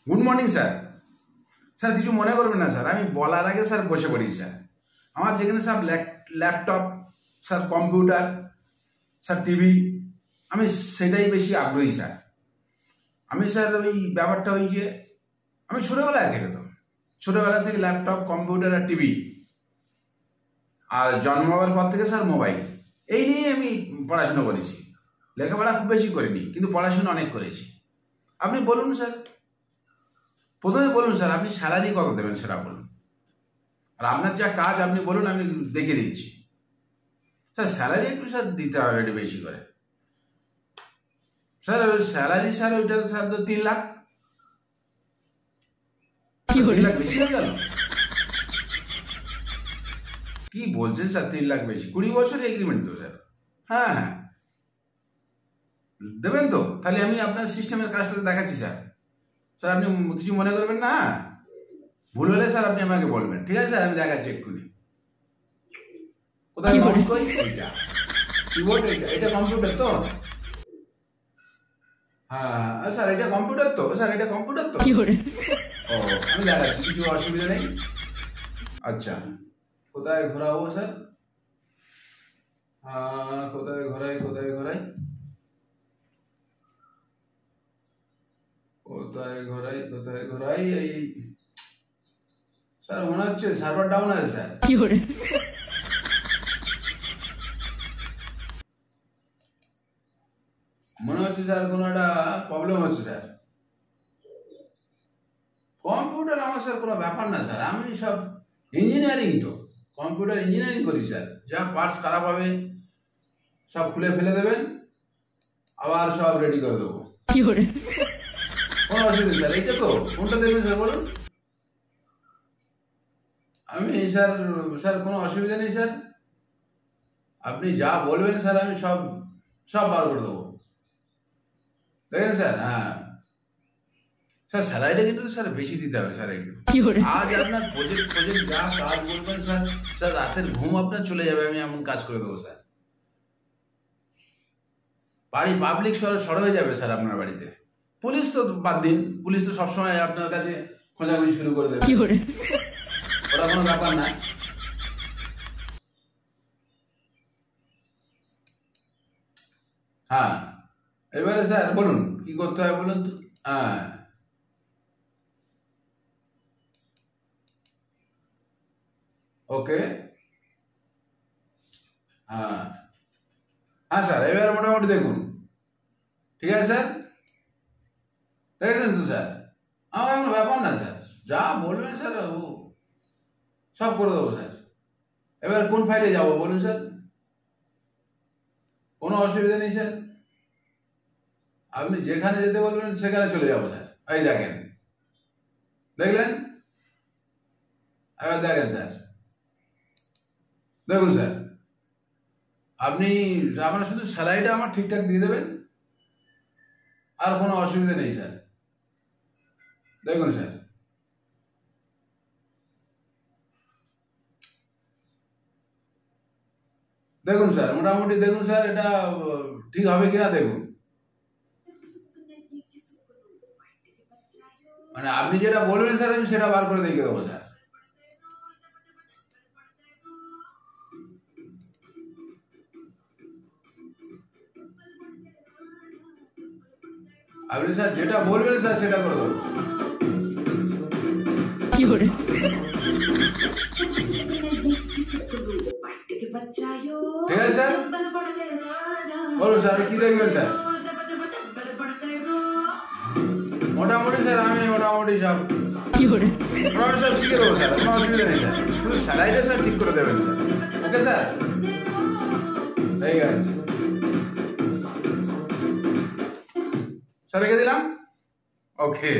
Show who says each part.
Speaker 1: Good morning sir. Sir কিছু মনে করবেন না স্যার, আমি বলার আগে স্যার বসে পড়ি স্যার। আমার যেখানে সব laptop sir, computer sir, TV, আমি সেটাই বেশি আগ্রহী স্যার। আমি স্যার ওই ব্যাপারটা ওই যে আমি ছোটোবেলা থেকে ল্যাপটপ, কম্পিউটার আর টিভি, আর জন্ম হওয়ার পর থেকে স্যার মোবাইল, এই নিয়ে আমি পড়াশুনো করেছি। লেখাপড়া খুব বেশি করিনি, কিন্তু পড়াশুনো অনেক করেছি। আপনি বলুন স্যার, প্রথমে বলুন স্যার আপনি স্যালারি কত দেবেন সেটা বলুন, আর আপনার যা কাজ আপনি বলুন, আমি দেখে দিচ্ছি। স্যার স্যালারি একটু স্যার দিতে হবে একটু বেশি করে স্যার। ওই স্যালারি স্যার ওইটা স্যার তো 3 লাখ। 3 লাখ বেশি হয়ে গেল? কি বলছেন স্যার 3 লাখ বেশি? 20 বছরের এগ্রিমেন্ট তো স্যার। হ্যাঁ হ্যাঁ, দেবেন তো? তাহলে আমি আপনার সিস্টেমের কাজটা দেখাচ্ছি স্যার। স্যার আপনি কিছু মনে করবেন না, ভুল হলে স্যার আপনি আমাকে বলবেন, ঠিক আছে স্যার? আমি দেখাচ্ছি এক্ষুনি। কোথায় মাউস কই? এইটা কিবোর্ড, এটা কম্পিউটার তো? হ্যাঁ স্যার, এটা কম্পিউটার তো স্যার? এটা কম্পিউটার তো? ও, আমি দেখাচ্ছি, কিছু অসুবিধা নেই। আচ্ছা, কোথায় ঘোরাবো স্যার? কোথায় ঘোরাই কোথায় ঘোরাই কোথায় ঘোরাই এই স্যার মনে হচ্ছে সার্ভার ডাউন আছে স্যার। মনে হচ্ছে স্যার কোনো একটা প্রবলেম হচ্ছে স্যার। কম্পিউটার আমার স্যার কোনো ব্যাপার না স্যার, আমি সব ইঞ্জিনিয়ারিং তো, কম্পিউটার ইঞ্জিনিয়ারিং করি স্যার। যা পার্টস খারাপ হবে সব খুলে ফেলে দেবেন, আবার সব রেডি করে দেবো। কোনো অসুবিধা স্যার? এইটা তো? কোনটা দেখবেন স্যার বলুন? আমি স্যার স্যার কোনো অসুবিধা নেই স্যার, আপনি যা বলবেন স্যার আমি সব সব বার করে দেবো, দেখেন স্যার। হ্যাঁ স্যার, স্যালারিটা কিন্তু স্যার বেশি দিতে হবে স্যার একটু। আজ আপনার প্রজেক্ট যা কাজ বলবেন স্যার, স্যার রাতের ঘুম আপনার চলে যাবে, আমি এমন কাজ করে দেবো স্যার। বাড়ি পাবলিক সর হয়ে যাবে স্যার আপনার বাড়িতে। পুলিশ তো বাদ দিন, পুলিশ তো সবসময় আপনার কাছে খোঁজাখুঁজি শুরু করে দেবে, ওরা কোনো ব্যাপার না। হ্যাঁ, এবারে স্যার বলুন কি করতে হবে বলুন তো? হ্যাঁ ওকে, হ্যাঁ হ্যাঁ স্যার, এবার মোটামুটি দেখুন, ঠিক আছে স্যার? দেখেছেন তো স্যার? আমার কোনো ব্যাপার না স্যার, যা বলবেন স্যার ও সব করে দেবো স্যার। এবার কোন ফাইলে যাব বলুন স্যার? কোনো অসুবিধা নেই স্যার, আপনি যেখানে যেতে বলবেন সেখানে চলে যাবো স্যার। এই দেখেন, দেখলেন? এবার দেখেন স্যার, দেখুন স্যার, আপনি আপনার শুধু স্যালারিটা আমার ঠিকঠাক দিয়ে দেবেন, আর কোনো অসুবিধা নেই স্যার। দেখুন স্যার, দেখুন স্যার, মোটামুটি দেখুন স্যার, এটা ঠিক হবে কিনা দেখুন। মানে আপনি যেটা বলবেন স্যার আমি সেটা বার করে দেখিয়ে দেবো স্যার। আপনি স্যার যেটা বলবেন স্যার সেটা করে দেবো। ঠিক আছে স্যার, বলুন স্যার কি দেখবেন স্যার? মোটামুটি স্যার আমি মোটামুটি সব সব শিখে দেবো স্যার, কোনো অসুবিধা নেই স্যার, শুধু স্যালারিটা স্যার ঠিক করে দেবেন স্যার। ওকে স্যার, ঠিক আছে স্যার, রেখে দিলাম। ওকে।